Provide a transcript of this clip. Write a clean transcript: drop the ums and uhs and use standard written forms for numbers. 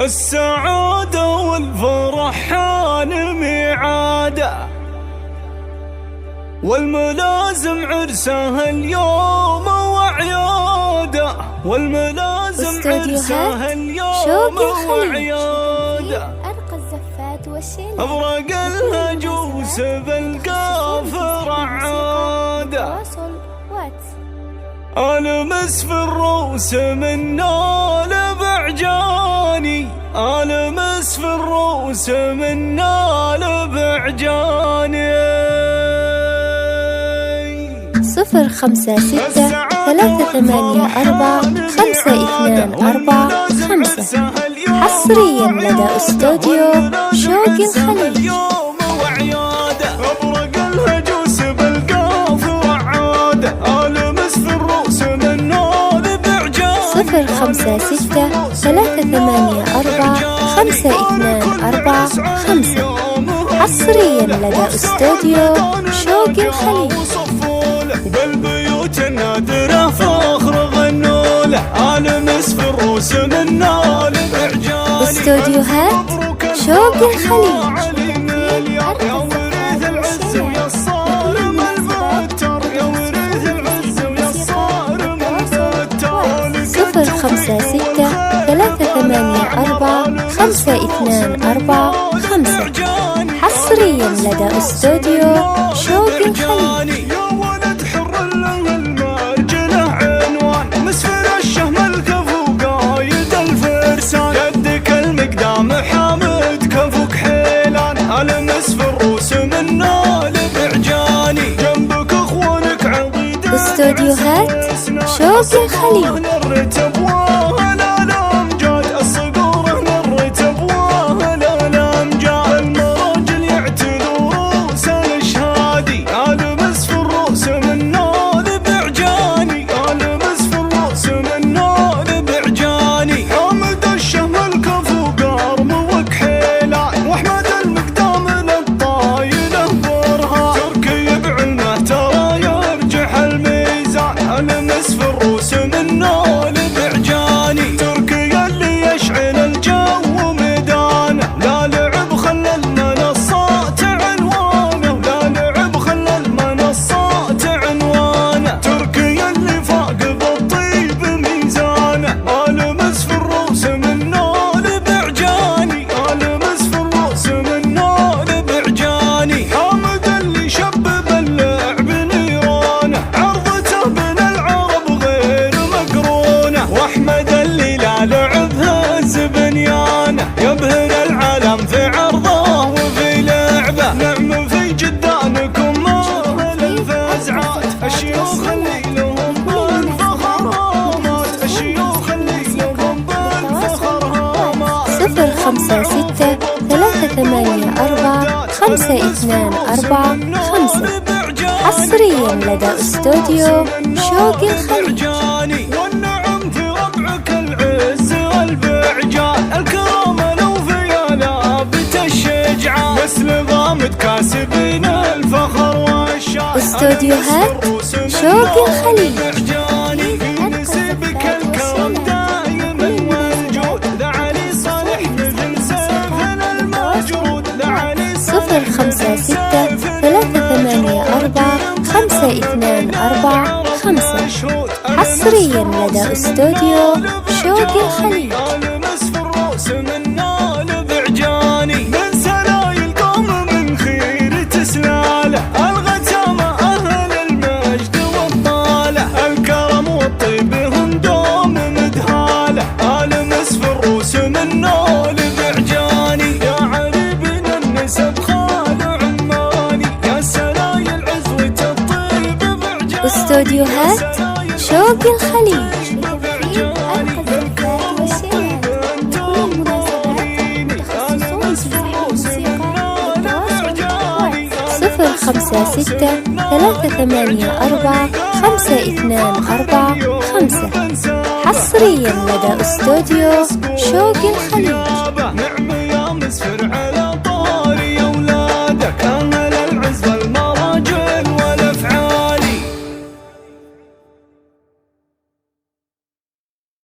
السعادة والفرح حان ميعاده، والملازم عرسه اليوم وعياده، والملازم عرسه اليوم وعياده. أرقى الزفات والشيلات، أبرق الهجوس بالقافر عاده، ألمس في الروس من نال بعجاني، ألمس في الروس من نال بعجاني. 056-384-524-5 حصريا لدى استوديو شوق الخليج. 056-384-524-5 حصريا لدى استوديو شوق الخليج. بالبيوت النادرة فخر غنولة، ألمس في الروس من نال بعجاني. استوديوهات شوق الخليج. 056-384-524-5 حصريا لدى استوديو شوق الخليج. يا ولد حر له المرجله عنوان، مسفر الشهم الكفو قايد الفرسان، يدك المقدام حامد كفوك حيلان، ألمس في الروس من نال بعجاني، جنبك اخوانك عضيد. استوديوهات شوق الخليج. يبهر العالم في عرضه وفي لعبه، نعم في جدانكم ماهل الفزعات، الشيوخ اللي لهم بالفخر هامات، الشيوخ اللي لهم بالفخر هامات. 056-384-524-5 حصريا لدى استوديو شوق الخليج. والنعم في ربعك العز والبعجان، الكرم لو في لابت الشجعان، مثل غامد كاسبين الفخر والشان. استوديوهات شوق الخليج. 056-384-524-5 حصريا لدى استوديو شوق الخليج. ألمس في الروس من نال بعجاني، من سلايل القوم من خير تسلاله، الغتامة أهل المجد والطالة، الكرم والطيب هم دوم مدهالة، ألمس في الروس من نال بعجاني، يا عريبنا النسب خال عماني، يا سلايل عزوة الطيب بعجاني. استوديوهات شوق الخليج. 056-384-524-5 حصريا لدى استوديو شوق الخليج.